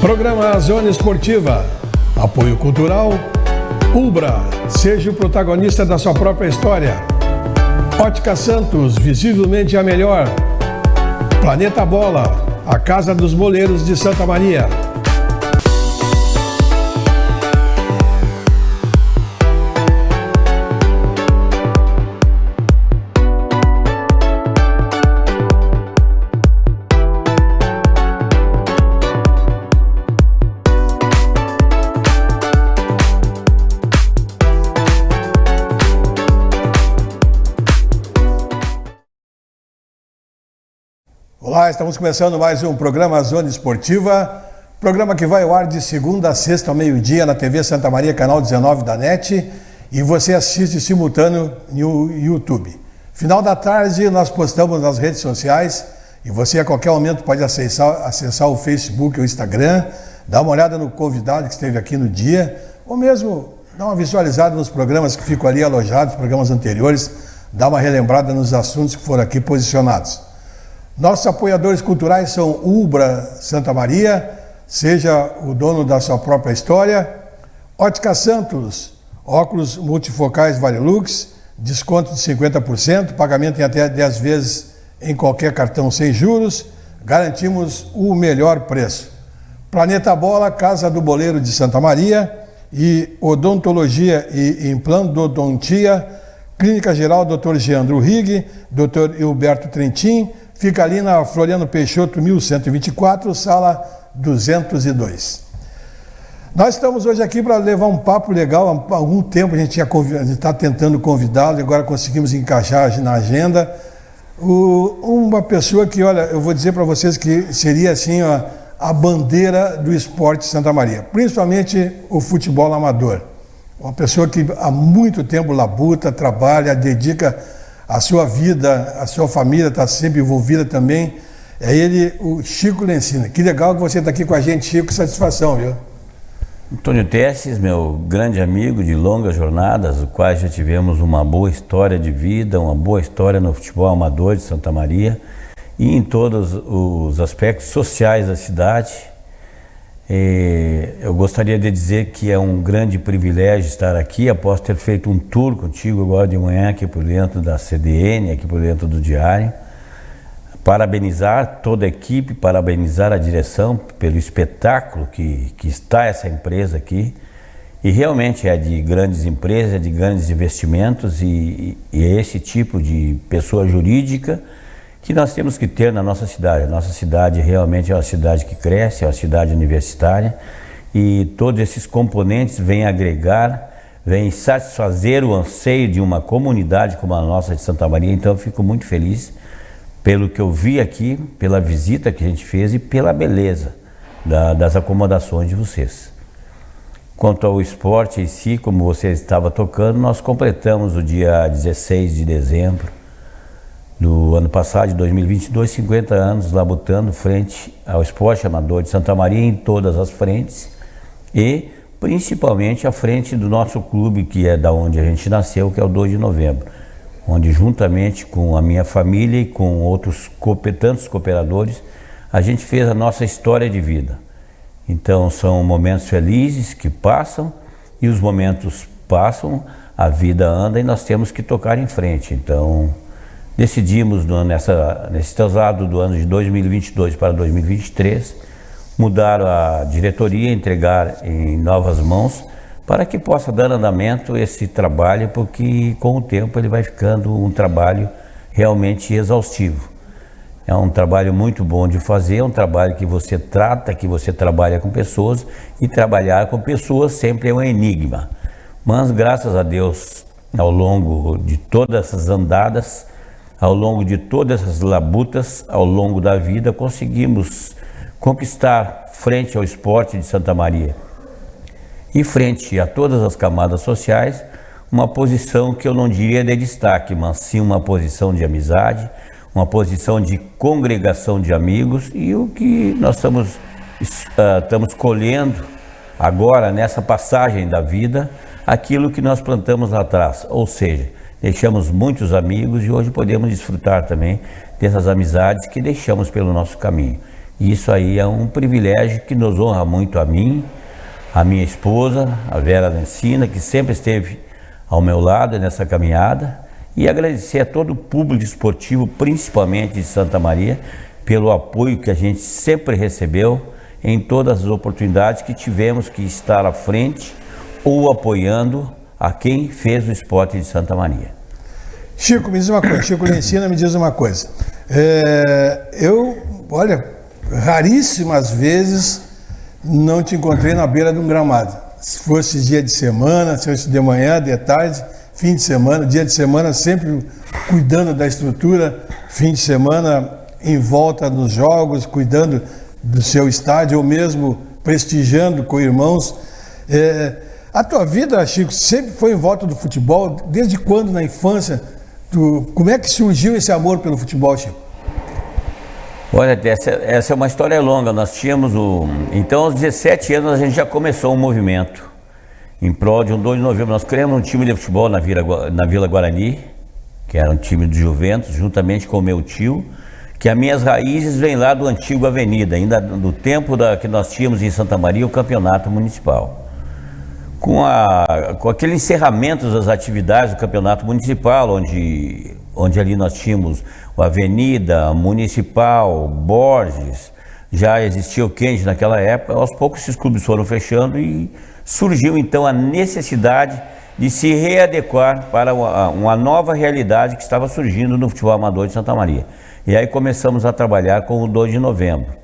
Programa Zona Esportiva. Apoio cultural. Ubra. Seja o protagonista da sua própria história. Ótica Santos. Visivelmente a melhor. Planeta Bola. A Casa dos Boleiros de Santa Maria. Olá, estamos começando mais um programa Zona Esportiva, programa que vai ao ar de segunda a sexta ao meio-dia na TV Santa Maria, canal 19 da NET, e você assiste simultâneo no YouTube. Final da tarde nós postamos nas redes sociais e você a qualquer momento pode acessar o Facebook ou o Instagram, dar uma olhada no convidado que esteve aqui no dia, ou mesmo dar uma visualizada nos programas que ficam ali alojados, programas anteriores, dar uma relembrada nos assuntos que foram aqui posicionados. Nossos apoiadores culturais são Ubra Santa Maria, seja o dono da sua própria história. Ótica Santos, óculos multifocais Varilux, desconto de 50%, pagamento em até 10 vezes em qualquer cartão sem juros, garantimos o melhor preço. Planeta Bola, Casa do Boleiro de Santa Maria e Odontologia e Implantodontia, Clínica Geral Dr. Geandro Rigg, Dr. Hilberto Trentin, fica ali na Floriano Peixoto, 1124, sala 202. Nós estamos hoje aqui para levar um papo legal. Há algum tempo a gente está tentando convidá-lo e agora conseguimos encaixar na agenda. Uma pessoa que, olha, eu vou dizer para vocês que seria assim a bandeira do esporte de Santa Maria, principalmente o futebol amador. Uma pessoa que há muito tempo labuta, trabalha, dedica a sua vida, a sua família está sempre envolvida também. É ele, o Chico Lencina. Que legal que você está aqui com a gente, Chico, satisfação, viu? Antônio Tesses, meu grande amigo de longas jornadas, o quais já tivemos uma boa história de vida, uma boa história no futebol amador de Santa Maria e em todos os aspectos sociais da cidade. Eu gostaria de dizer que é um grande privilégio estar aqui, após ter feito um tour contigo agora de manhã aqui por dentro da CDN, aqui por dentro do Diário. Parabenizar toda a equipe, parabenizar a direção pelo espetáculo que está essa empresa aqui. E realmente é de grandes empresas, é de grandes investimentos e é esse tipo de pessoa jurídica que nós temos que ter na nossa cidade. A nossa cidade realmente é uma cidade que cresce, é uma cidade universitária e todos esses componentes vêm agregar, vêm satisfazer o anseio de uma comunidade como a nossa de Santa Maria. Então eu fico muito feliz pelo que eu vi aqui, pela visita que a gente fez e pela beleza das acomodações de vocês. Quanto ao esporte em si, como você estava tocando, nós completamos o dia 16 de dezembro do ano passado, de 2022, 50 anos labutando frente ao esporte amador de Santa Maria em todas as frentes e principalmente à frente do nosso clube, que é da onde a gente nasceu, que é o 2 de novembro, onde juntamente com a minha família e com outros tantos cooperadores, a gente fez a nossa história de vida. Então são momentos felizes que passam e os momentos passam, a vida anda e nós temos que tocar em frente. Então decidimos, nesse traslado do ano de 2022 para 2023, mudar a diretoria, entregar em novas mãos, para que possa dar andamento esse trabalho, porque com o tempo ele vai ficando um trabalho realmente exaustivo. É um trabalho muito bom de fazer, é um trabalho que você trata, que você trabalha com pessoas, e trabalhar com pessoas sempre é um enigma. Mas graças a Deus, ao longo de todas essas andadas, ao longo de todas essas labutas, ao longo da vida, conseguimos conquistar frente ao esporte de Santa Maria e frente a todas as camadas sociais, uma posição que eu não diria de destaque, mas sim uma posição de amizade, uma posição de congregação de amigos, e o que nós estamos colhendo agora nessa passagem da vida, aquilo que nós plantamos lá atrás, ou seja, deixamos muitos amigos e hoje podemos desfrutar também dessas amizades que deixamos pelo nosso caminho. E isso aí é um privilégio que nos honra muito a mim, a minha esposa, a Vera Lencina, que sempre esteve ao meu lado nessa caminhada, e agradecer a todo o público esportivo, principalmente de Santa Maria, pelo apoio que a gente sempre recebeu em todas as oportunidades que tivemos que estar à frente ou apoiando a quem fez o esporte de Santa Maria. Chico, me diz uma coisa, Chico Lencina, me diz uma coisa. Olha, raríssimas vezes não te encontrei na beira de um gramado. Se fosse dia de semana, se fosse de manhã, de tarde, fim de semana, dia de semana, sempre cuidando da estrutura, fim de semana em volta dos jogos, cuidando do seu estádio, ou mesmo prestigiando com irmãos. A tua vida, Chico, sempre foi em volta do futebol? Desde quando na infância? Como é que surgiu esse amor pelo futebol, Chico? Olha, essa é uma história longa. Nós tínhamos então aos 17 anos a gente já começou um movimento em prol de um 2 de novembro. Nós criamos um time de futebol na Vila Guarani, que era um time do Juventus, juntamente com o meu tio, que as minhas raízes vêm lá do antigo Avenida, ainda do tempo que nós tínhamos em Santa Maria o campeonato municipal. Com aquele encerramento das atividades do campeonato municipal, onde ali nós tínhamos o Avenida, Municipal, Borges, já existia o Kennedy naquela época, aos poucos esses clubes foram fechando e surgiu então a necessidade de se readequar para uma nova realidade que estava surgindo no futebol amador de Santa Maria. E aí começamos a trabalhar com o 2 de novembro.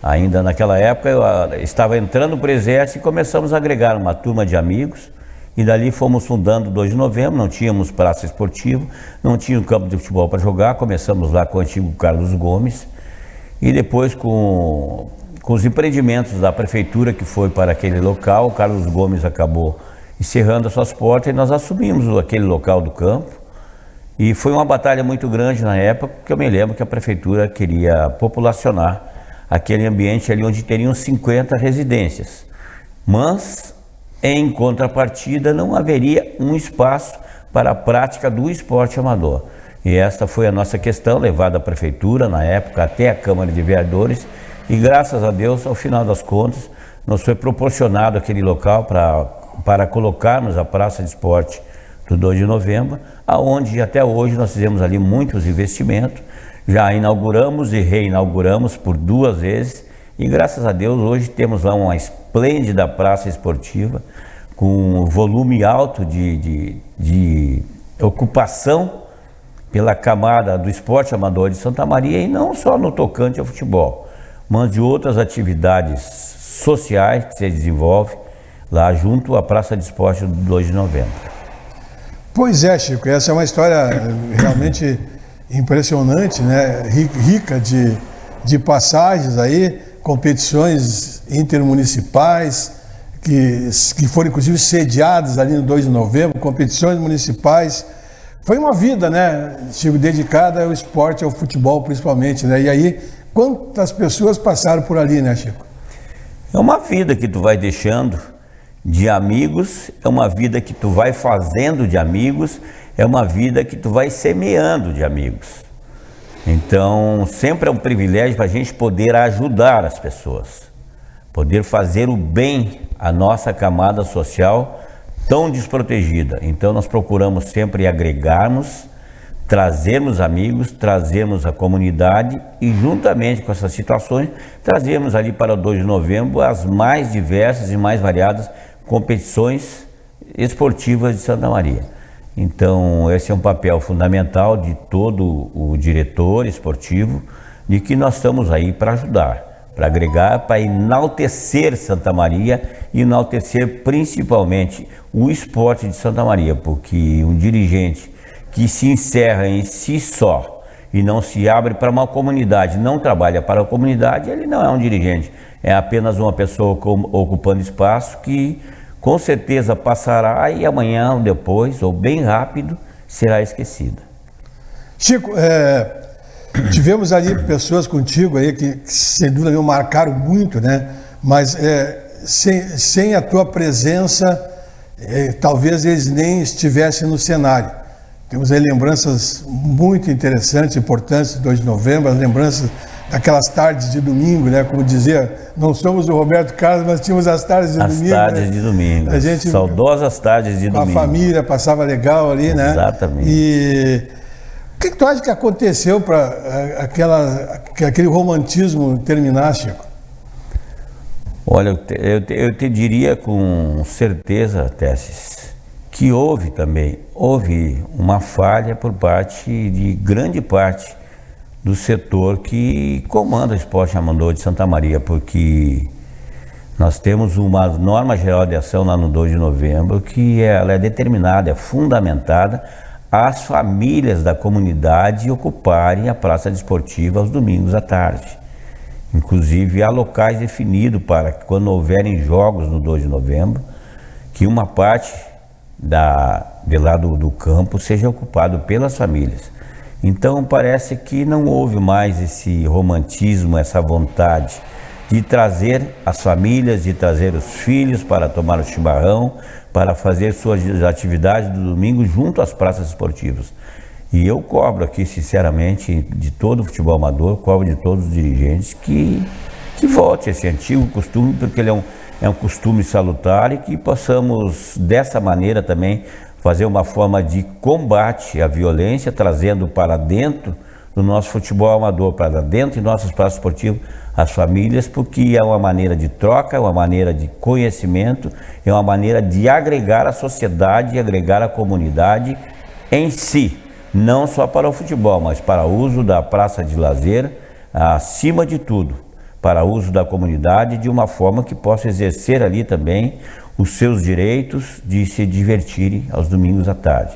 Ainda naquela época eu estava entrando para o Exército e começamos a agregar uma turma de amigos, e dali fomos fundando o 2 de novembro, não tínhamos praça esportiva, não tinha um campo de futebol para jogar, começamos lá com o antigo Carlos Gomes, e depois com os empreendimentos da prefeitura que foi para aquele local, o Carlos Gomes acabou encerrando as suas portas e nós assumimos aquele local do campo, e foi uma batalha muito grande na época, porque eu me lembro que a prefeitura queria populacionar aquele ambiente ali onde teriam 50 residências, mas em contrapartida não haveria um espaço para a prática do esporte amador. E esta foi a nossa questão, levada à prefeitura na época até a Câmara de Vereadores, e graças a Deus, ao final das contas, nos foi proporcionado aquele local para colocarmos a praça de esporte do 2 de novembro, aonde até hoje nós fizemos ali muitos investimentos, já inauguramos e reinauguramos por 2 vezes, e graças a Deus hoje temos lá uma esplêndida praça esportiva com volume alto de ocupação pela camada do esporte amador de Santa Maria, e não só no tocante ao futebol, mas de outras atividades sociais que se desenvolve lá junto à praça de esporte do 2 de novembro. Pois é, Chico, essa é uma história realmente impressionante, né? Rica de passagens aí, competições intermunicipais, que foram inclusive sediadas ali no 2 de novembro, competições municipais. Foi uma vida, né, Chico, dedicada ao esporte, ao futebol principalmente, né? E aí, quantas pessoas passaram por ali, né, Chico? É uma vida que tu vai deixando de amigos, é uma vida que tu vai fazendo de amigos, é uma vida que tu vai semeando de amigos. Então, sempre é um privilégio para a gente poder ajudar as pessoas, poder fazer o bem à nossa camada social tão desprotegida. Então, nós procuramos sempre agregarmos, trazermos amigos, trazermos a comunidade e, juntamente com essas situações, trazermos ali para o 2 de novembro as mais diversas e mais variadas competições esportivas de Santa Maria. Então, esse é um papel fundamental de todo o diretor esportivo, de que nós estamos aí para ajudar, para agregar, para enaltecer Santa Maria e enaltecer principalmente o esporte de Santa Maria, porque um dirigente que se encerra em si só e não se abre para uma comunidade, não trabalha para a comunidade, ele não é um dirigente, é apenas uma pessoa ocupando espaço que com certeza passará e amanhã ou depois, ou bem rápido, será esquecida. Chico, tivemos ali pessoas contigo aí que sem dúvida me marcaram muito, né? Mas sem a tua presença, talvez eles nem estivessem no cenário. Temos aí lembranças muito interessantes, importantes do 2 de novembro, as lembranças aquelas tardes de domingo, né? Como dizia, não somos o Roberto Carlos, mas tínhamos as tardes de domingo. As tardes, né? de domingo. A gente, saudosas tardes de domingo. Com a família, passava legal ali, né? Exatamente. E o que tu acha que aconteceu para aquele romantismo terminar, Chico? Olha, eu te diria com certeza, Tessis, que houve uma falha por parte de grande parte do setor que comanda o esporte amador de Santa Maria, porque nós temos uma norma geral de ação lá no 2 de novembro que ela é determinada, é fundamentada às famílias da comunidade ocuparem a praça desportiva aos domingos à tarde. Inclusive há locais definidos para que quando houverem jogos no 2 de novembro, que uma parte de lá do campo seja ocupado pelas famílias. Então parece que não houve mais esse romantismo, essa vontade de trazer as famílias, de trazer os filhos para tomar o chimarrão, para fazer suas atividades do domingo junto às praças esportivas. E eu cobro aqui, sinceramente, de todo o futebol amador, cobro de todos os dirigentes que volte esse antigo costume, porque ele é um costume salutar e que possamos, dessa maneira também, fazer uma forma de combate à violência, trazendo para dentro do nosso futebol amador, para dentro de nossas praças esportivas, as famílias, porque é uma maneira de troca, é uma maneira de conhecimento, é uma maneira de agregar a sociedade e agregar a comunidade em si. Não só para o futebol, mas para o uso da praça de lazer, acima de tudo, para o uso da comunidade de uma forma que possa exercer ali também os seus direitos de se divertirem aos domingos à tarde.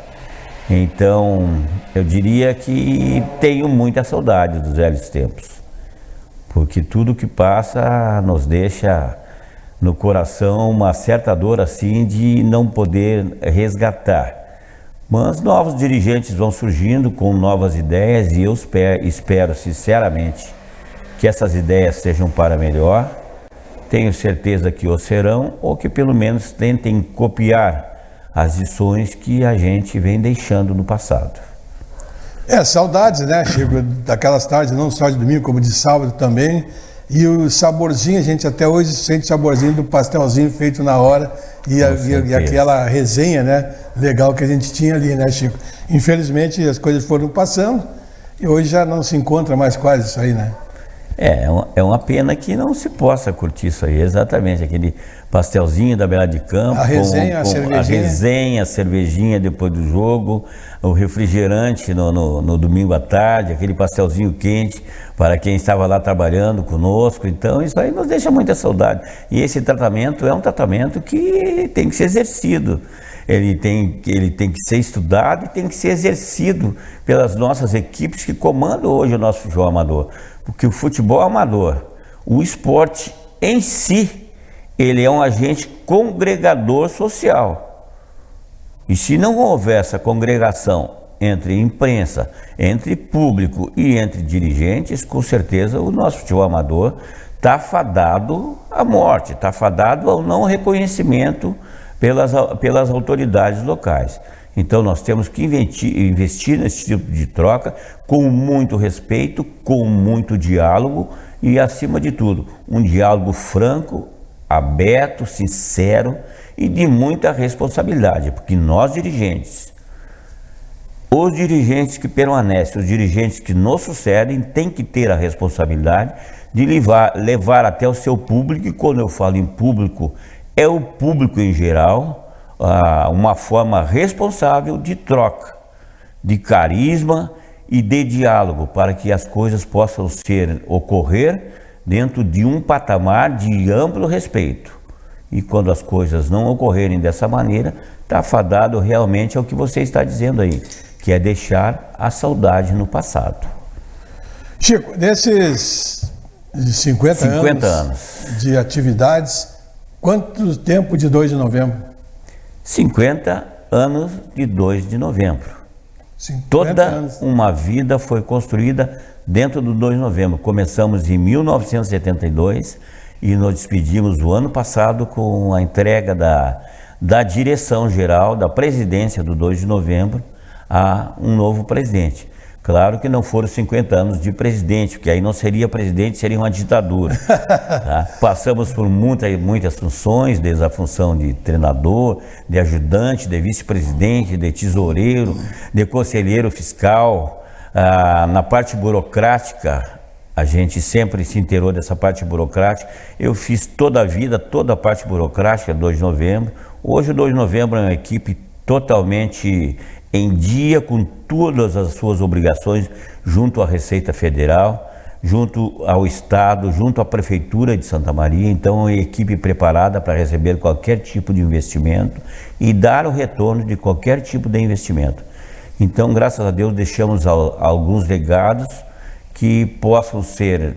Então, eu diria que tenho muita saudade dos velhos tempos, porque tudo que passa nos deixa no coração uma certa dor assim de não poder resgatar. Mas novos dirigentes vão surgindo com novas ideias e eu espero sinceramente que essas ideias sejam para melhor. Tenho certeza que o serão, ou que pelo menos tentem copiar as lições que a gente vem deixando no passado. Saudades, né, Chico, daquelas tardes, não só de domingo, como de sábado também. E o saborzinho, a gente até hoje sente o saborzinho do pastelzinho feito na hora e aquela resenha, né, legal que a gente tinha ali, né, Chico? Infelizmente as coisas foram passando e hoje já não se encontra mais quase isso aí, né? É uma pena que não se possa curtir isso aí, exatamente, aquele pastelzinho da beira de campo, a resenha, a cervejinha depois do jogo, o refrigerante no domingo à tarde, aquele pastelzinho quente para quem estava lá trabalhando conosco. Então isso aí nos deixa muita saudade. E esse tratamento é um tratamento que tem que ser exercido. Ele tem que ser estudado e tem que ser exercido pelas nossas equipes que comandam hoje o nosso futebol amador. Porque o futebol amador, o esporte em si, ele é um agente congregador social. E se não houver essa congregação entre imprensa, entre público e entre dirigentes, com certeza o nosso futebol amador está fadado à morte, está fadado ao não reconhecimento pelas autoridades locais. Então nós temos que investir nesse tipo de troca com muito respeito, com muito diálogo e, acima de tudo, um diálogo franco, aberto, sincero e de muita responsabilidade, porque nós dirigentes, os dirigentes que permanecem, os dirigentes que nos sucedem, têm que ter a responsabilidade de levar até o seu público, e quando eu falo em público, é o público em geral, uma forma responsável de troca, de carisma e de diálogo, para que as coisas possam ocorrer dentro de um patamar de amplo respeito. E quando as coisas não ocorrerem dessa maneira, está fadado realmente ao que você está dizendo aí, que é deixar a saudade no passado. Chico, nesses 50 anos de atividades, quanto tempo de 2 de novembro? 50 anos de 2 de novembro. Toda uma vida foi construída dentro do 2 de novembro. Começamos em 1972 e nos despedimos o ano passado com a entrega da direção geral, da presidência do 2 de novembro a um novo presidente. Claro que não foram 50 anos de presidente, porque aí não seria presidente, seria uma ditadura. Tá? Passamos por muitas funções, desde a função de treinador, de ajudante, de vice-presidente, de tesoureiro, de conselheiro fiscal. Na parte burocrática, a gente sempre se inteirou dessa parte burocrática. Eu fiz toda a vida, toda a parte burocrática do 2 de novembro. Hoje o 2 de novembro é uma equipe totalmente em dia com todas as suas obrigações junto à Receita Federal, junto ao Estado, junto à Prefeitura de Santa Maria. Então, é uma equipe preparada para receber qualquer tipo de investimento e dar o retorno de qualquer tipo de investimento. Então, graças a Deus, deixamos alguns legados que possam ser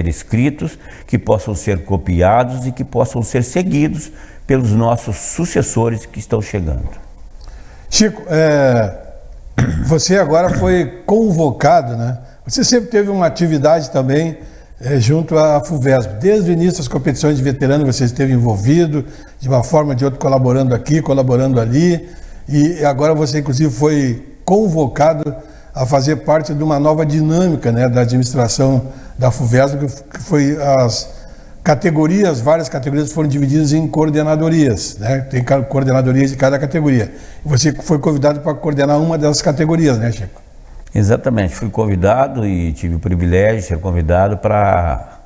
escritos, que possam ser copiados e que possam ser seguidos pelos nossos sucessores que estão chegando. Chico, você agora foi convocado, né? Você sempre teve uma atividade também junto à FUVESP. Desde o início das competições de veterano você esteve envolvido, de uma forma ou de outra, colaborando aqui, colaborando ali. E agora você, inclusive, foi convocado a fazer parte de uma nova dinâmica, né, da administração da FUVESP, que foi as categorias, várias categorias foram divididas em coordenadorias, né? Tem coordenadorias de cada categoria. Você foi convidado para coordenar uma dessas categorias, né, Chico? Exatamente, fui convidado e tive o privilégio de ser convidado para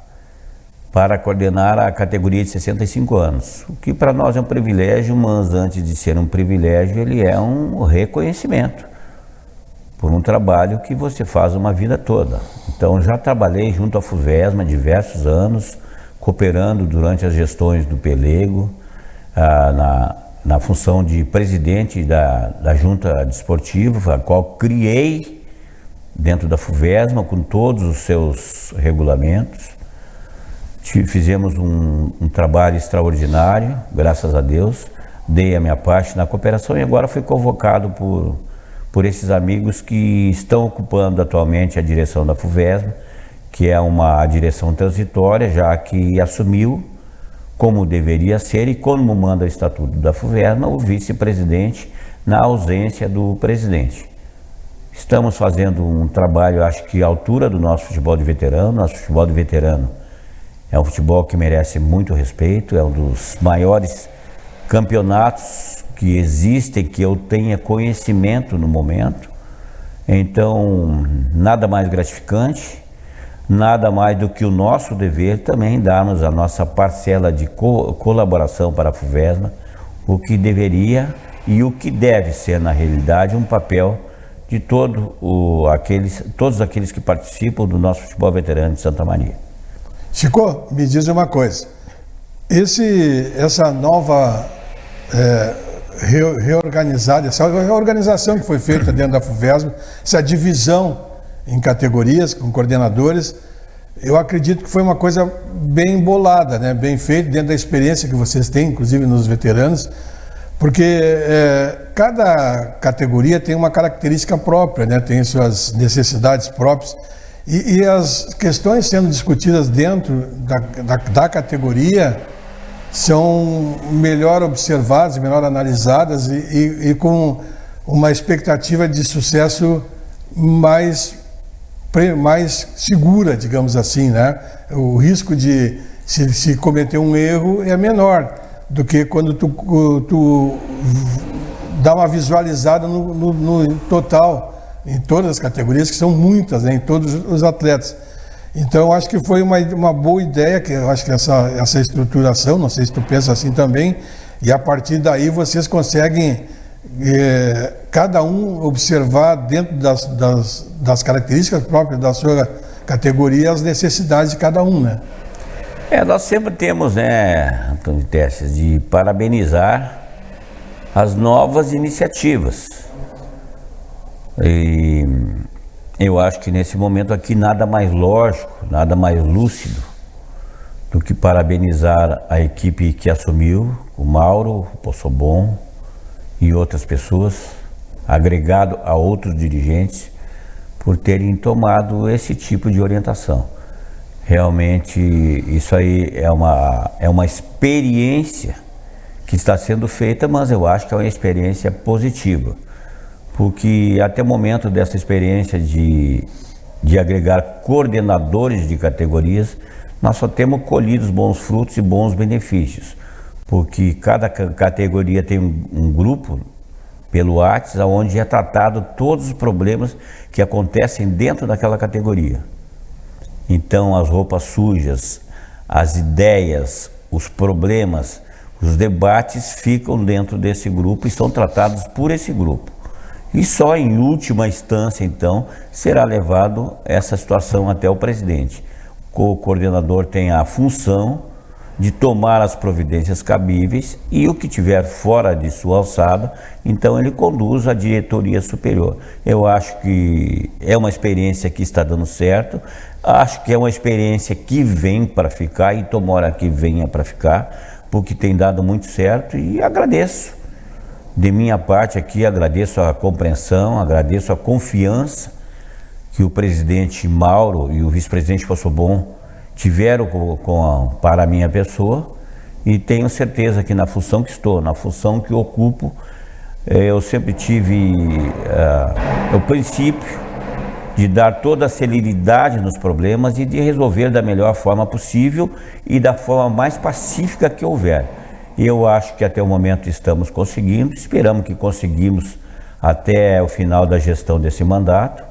coordenar a categoria de 65 anos, o que para nós é um privilégio, mas antes de ser um privilégio, ele é um reconhecimento por um trabalho que você faz uma vida toda. Então, já trabalhei junto à FUVESP há diversos anos, cooperando durante as gestões do Pelego, na função de presidente da Junta Desportiva, a qual criei dentro da FUVESP, com todos os seus regulamentos. Fizemos um trabalho extraordinário, graças a Deus, dei a minha parte na cooperação e agora fui convocado por esses amigos que estão ocupando atualmente a direção da FUVESP, que é uma direção transitória, já que assumiu, como deveria ser e como manda o Estatuto da FUVESP, o vice-presidente na ausência do presidente. Estamos fazendo um trabalho, acho que à altura do nosso futebol de veterano. Nosso futebol de veterano é um futebol que merece muito respeito, é um dos maiores campeonatos que existem, que eu tenha conhecimento no momento. Então, nada mais gratificante, nada mais do que o nosso dever também darmos a nossa parcela de colaboração para a FUVESP, o que deveria e o que deve ser na realidade um papel de todos aqueles que participam do nosso futebol veterano de Santa Maria. Chico, me diz uma coisa, essa nova essa reorganização que foi feita dentro da FUVESP, essa divisão em categorias, com coordenadores, eu acredito que foi uma coisa bem bolada, né? Bem feita, dentro da experiência que vocês têm, inclusive nos veteranos, porque cada categoria tem uma característica própria, né? Tem suas necessidades próprias, e as questões sendo discutidas dentro da categoria são melhor observadas, melhor analisadas e com uma expectativa de sucesso mais segura, digamos assim, né? O risco de se cometer um erro é menor do que quando tu dá uma visualizada no total, em todas as categorias, que são muitas, né? Em todos os atletas. Então, acho que foi uma boa ideia, que eu acho que essa estruturação, não sei se tu pensa assim também, e a partir daí vocês conseguem cada um observar dentro das características próprias da sua categoria as necessidades de cada um, né? Nós sempre temos, né, Antônio Testes, de parabenizar as novas iniciativas. E eu acho que nesse momento aqui nada mais lógico, nada mais lúcido do que parabenizar a equipe que assumiu, o Mauro, o Possobon e outras pessoas, agregado a outros dirigentes, por terem tomado esse tipo de orientação. Realmente isso aí é uma experiência que está sendo feita, mas eu acho que é uma experiência positiva, porque até o momento dessa experiência de agregar coordenadores de categorias, nós só temos colhido bons frutos e bons benefícios, porque cada categoria tem um grupo pelo WhatsApp, onde é tratado todos os problemas que acontecem dentro daquela categoria. Então as roupas sujas, as ideias, os problemas, os debates ficam dentro desse grupo e são tratados por esse grupo. E só em última instância, então, será levado essa situação até o presidente. O coordenador tem a função de tomar as providências cabíveis e o que tiver fora de sua alçada, então ele conduz à diretoria superior. Eu acho que é uma experiência que está dando certo, acho que é uma experiência que vem para ficar e tomara que venha para ficar, porque tem dado muito certo e agradeço. De minha parte aqui, agradeço a compreensão, agradeço a confiança que o presidente Mauro e o vice-presidente Possobon tiveram para a minha pessoa, e tenho certeza que na função que estou, na função que ocupo, eu sempre tive o princípio de dar toda a celeridade nos problemas e de resolver da melhor forma possível e da forma mais pacífica que houver. Eu acho que até o momento estamos conseguindo, esperamos que conseguimos até o final da gestão desse mandato,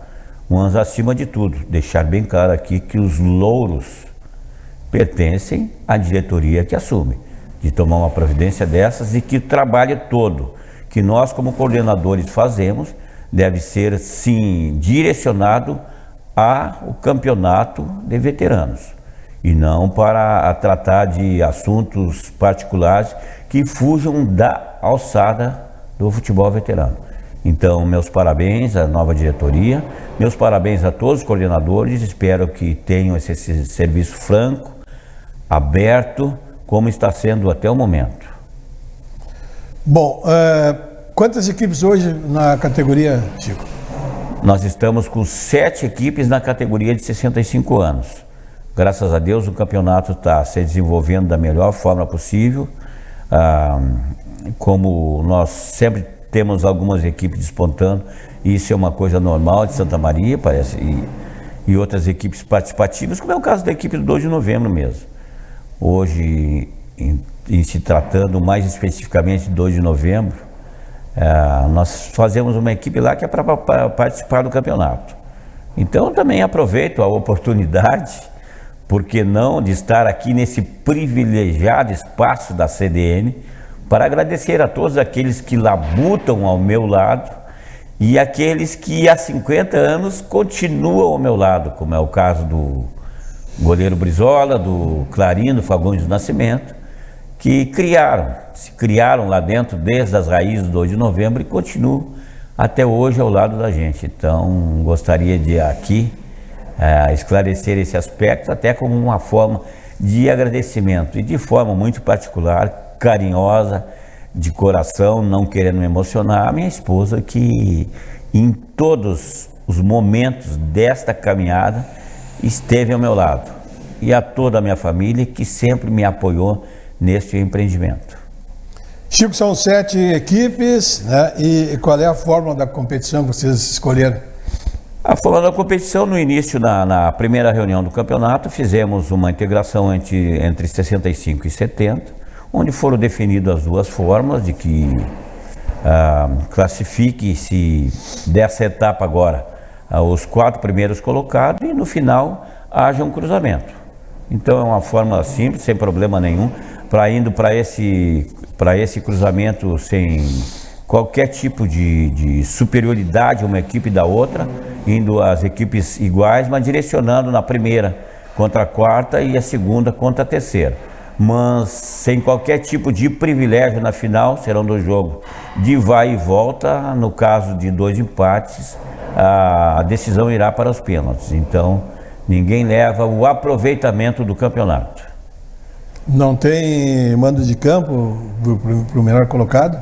mas acima de tudo, deixar bem claro aqui que os louros pertencem à diretoria que assume, de tomar uma providência dessas, e que o trabalho todo que nós como coordenadores fazemos deve ser sim direcionado ao campeonato de veteranos e não para tratar de assuntos particulares que fujam da alçada do futebol veterano. Então, meus parabéns à nova diretoria, meus parabéns a todos os coordenadores, espero que tenham esse serviço franco, aberto, como está sendo até o momento. Bom, quantas equipes hoje na categoria, Chico? Nós estamos com 7 equipes na categoria de 65 anos. Graças a Deus o campeonato está se desenvolvendo da melhor forma possível. Como nós sempre temos algumas equipes despontando, isso é uma coisa normal de Santa Maria, parece, e outras equipes participativas, como é o caso da equipe do 2 de novembro mesmo. Hoje, em se tratando mais especificamente de 2 de novembro, nós fazemos uma equipe lá que é para participar do campeonato. Então também aproveito a oportunidade, por que não, de estar aqui nesse privilegiado espaço da CDN, para agradecer a todos aqueles que labutam ao meu lado e aqueles que há 50 anos continuam ao meu lado, como é o caso do goleiro Brizola, do Clarino Fagundes do Nascimento, que se criaram lá dentro desde as raízes do 2 de novembro e continuam até hoje ao lado da gente. Então gostaria de aqui esclarecer esse aspecto, até como uma forma de agradecimento e de forma muito particular, carinhosa, de coração, não querendo me emocionar, a minha esposa, que em todos os momentos desta caminhada esteve ao meu lado, e a toda a minha família que sempre me apoiou neste empreendimento. Chico, são 7 equipes, né? E qual é a fórmula da competição que vocês escolheram? A forma da competição, no início, na primeira reunião do campeonato, fizemos uma integração entre 65 e 70, onde foram definidas as duas fórmulas de que classifique-se dessa etapa agora os 4 primeiros colocados e no final haja um cruzamento. Então é uma fórmula simples, sem problema nenhum, indo para esse cruzamento sem qualquer tipo de superioridade uma equipe da outra, indo as equipes iguais, mas direcionando na primeira contra a quarta e a segunda contra a terceira. Mas sem qualquer tipo de privilégio na final, serão 2 jogos de vai e volta. No caso de 2 empates, a decisão irá para os pênaltis. Então, ninguém leva o aproveitamento do campeonato. Não tem mando de campo para o melhor colocado?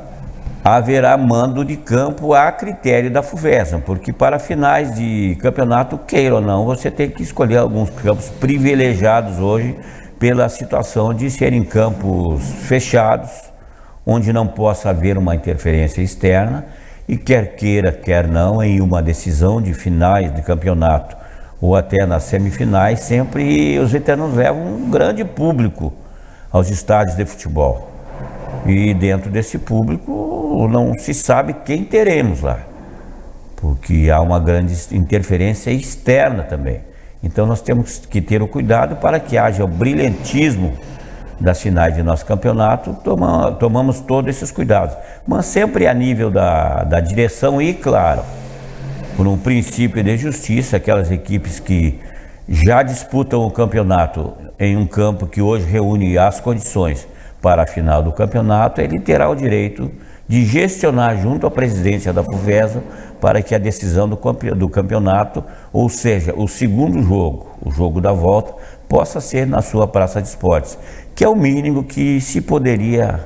Haverá mando de campo a critério da FUVESA, porque para finais de campeonato, queira ou não, você tem que escolher alguns campos privilegiados hoje, pela situação de serem campos fechados, onde não possa haver uma interferência externa e quer queira, quer não, em uma decisão de finais de campeonato ou até nas semifinais, sempre os veteranos levam um grande público aos estádios de futebol. E dentro desse público não se sabe quem teremos lá, porque há uma grande interferência externa também. Então nós temos que ter o cuidado para que haja o brilhantismo das finais de nosso campeonato, tomamos todos esses cuidados, mas sempre a nível da direção e, claro, por um princípio de justiça, aquelas equipes que já disputam o campeonato em um campo que hoje reúne as condições para a final do campeonato, ele terá o direito de gestionar junto à presidência da FUVESA para que a decisão do campeonato, ou seja, o segundo jogo, o jogo da volta, possa ser na sua praça de esportes, que é o mínimo que se poderia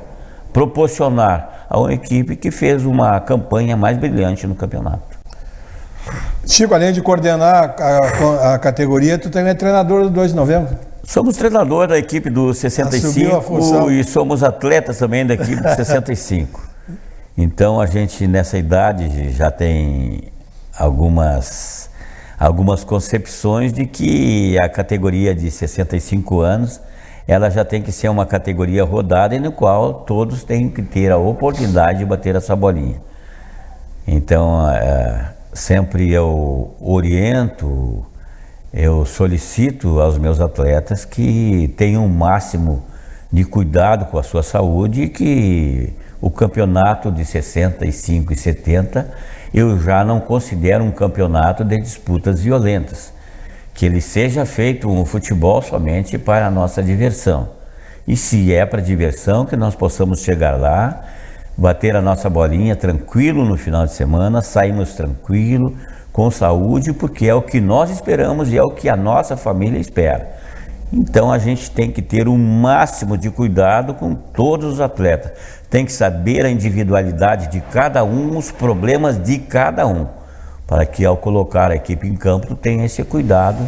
proporcionar a uma equipe que fez uma campanha mais brilhante no campeonato. Chico, além de coordenar a categoria, tu também é treinador do 2 de novembro. Somos treinador da equipe do 65 e somos atletas também da equipe do 65. Então a gente nessa idade já tem algumas concepções de que a categoria de 65 anos ela já tem que ser uma categoria rodada e no qual todos têm que ter a oportunidade de bater essa bolinha. Então sempre eu oriento, eu solicito aos meus atletas que tenham o máximo de cuidado com a sua saúde e que o campeonato de 65 e 70 eu já não considero um campeonato de disputas violentas, que ele seja feito um futebol somente para a nossa diversão. E se é para diversão, que nós possamos chegar lá, bater a nossa bolinha tranquilo no final de semana, saímos tranquilo, com saúde, porque é o que nós esperamos e é o que a nossa família espera. Então a gente tem que ter o máximo de cuidado com todos os atletas. Tem que saber a individualidade de cada um, os problemas de cada um, para que ao colocar a equipe em campo tenha esse cuidado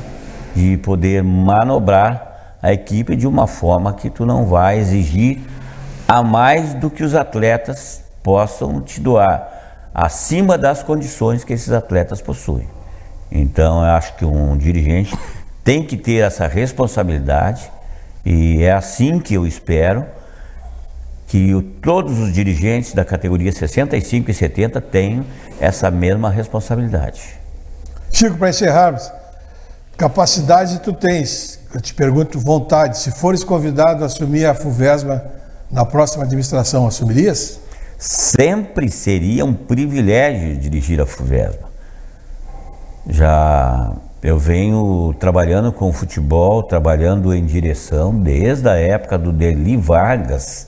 de poder manobrar a equipe de uma forma que tu não vai exigir a mais do que os atletas possam te doar, acima das condições que esses atletas possuem. Então eu acho que um dirigente tem que ter essa responsabilidade e é assim que eu espero que todos os dirigentes da categoria 65 e 70 tenham essa mesma responsabilidade. Chico, para encerrarmos, capacidade tu tens, eu te pergunto vontade, se fores convidado a assumir a FUVESMA na próxima administração, assumirias? Sempre seria um privilégio dirigir a FUVESMA. Já eu venho trabalhando com futebol, trabalhando em direção desde a época do Deli Vargas,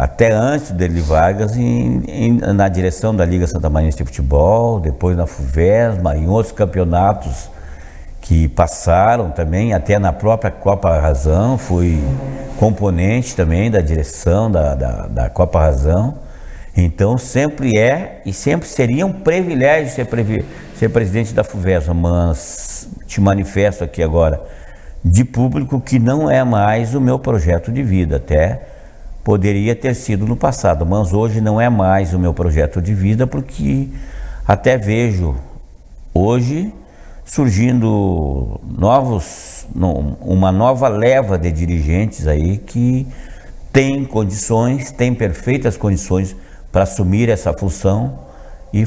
até antes do Deli Vargas, na direção da Liga Santamariense de Futebol, depois na FUVESMA, em outros campeonatos que passaram também, até na própria Copa Razão, fui componente também da direção da Copa Razão. Então sempre é e sempre seria um privilégio ser presidente da FUVESMA, mas te manifesto aqui agora de público que não é mais o meu projeto de vida, até poderia ter sido no passado, mas hoje não é mais o meu projeto de vida, porque até vejo hoje surgindo uma nova leva de dirigentes aí que tem condições, tem perfeitas condições para assumir essa função e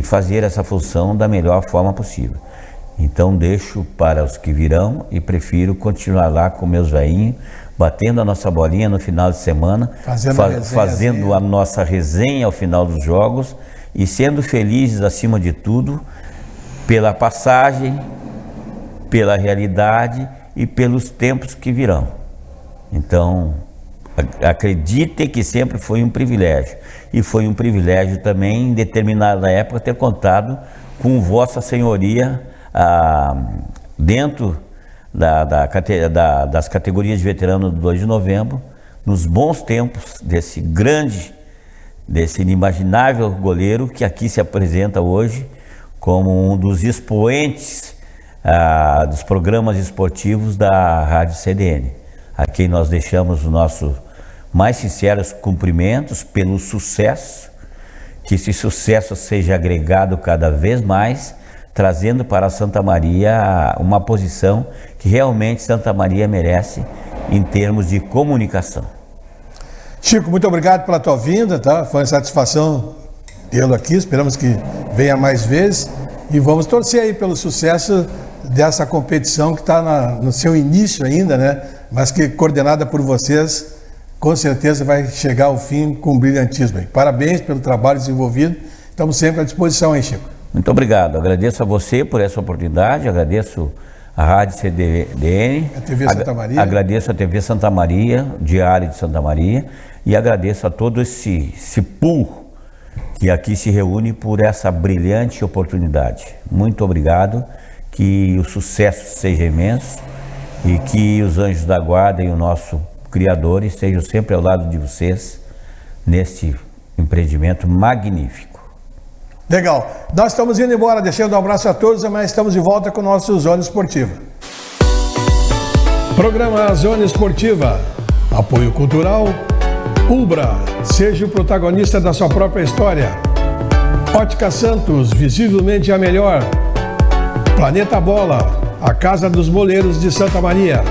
fazer essa função da melhor forma possível. Então deixo para os que virão e prefiro continuar lá com meus velhinhos, batendo a nossa bolinha no final de semana, fazendo a nossa resenha ao final dos jogos e sendo felizes acima de tudo pela passagem, pela realidade e pelos tempos que virão. Então, acredite que sempre foi um privilégio. E foi um privilégio também, em determinada época, ter contado com Vossa Senhoria dentro das categorias de veterano do 2 de novembro, nos bons tempos desse inimaginável goleiro que aqui se apresenta hoje como um dos expoentes dos programas esportivos da Rádio CDN, a quem nós deixamos o nosso mais sinceros cumprimentos pelo sucesso, que esse sucesso seja agregado cada vez mais, trazendo para Santa Maria uma posição que realmente Santa Maria merece em termos de comunicação. Chico, muito obrigado pela tua vinda, tá? Foi uma satisfação tê-lo aqui, esperamos que venha mais vezes e vamos torcer aí pelo sucesso dessa competição que está no seu início ainda, né? Mas que coordenada por vocês, com certeza vai chegar ao fim com brilhantismo. Parabéns pelo trabalho desenvolvido, estamos sempre à disposição aí, Chico. Muito obrigado, agradeço a você por essa oportunidade, agradeço a Rádio CDN, a TV Santa Maria. Agradeço a TV Santa Maria, Diário de Santa Maria, e agradeço a todo esse pool que aqui se reúne por essa brilhante oportunidade. Muito obrigado, que o sucesso seja imenso e que os anjos da guarda e o nosso Criador estejam sempre ao lado de vocês nesse empreendimento magnífico. Legal. Nós estamos indo embora, deixando um abraço a todos, mas estamos de volta com o nosso Zona Esportiva. Programa Zona Esportiva. Apoio cultural. Ubra. Seja o protagonista da sua própria história. Ótica Santos, visivelmente a melhor. Planeta Bola. A Casa dos Boleiros de Santa Maria.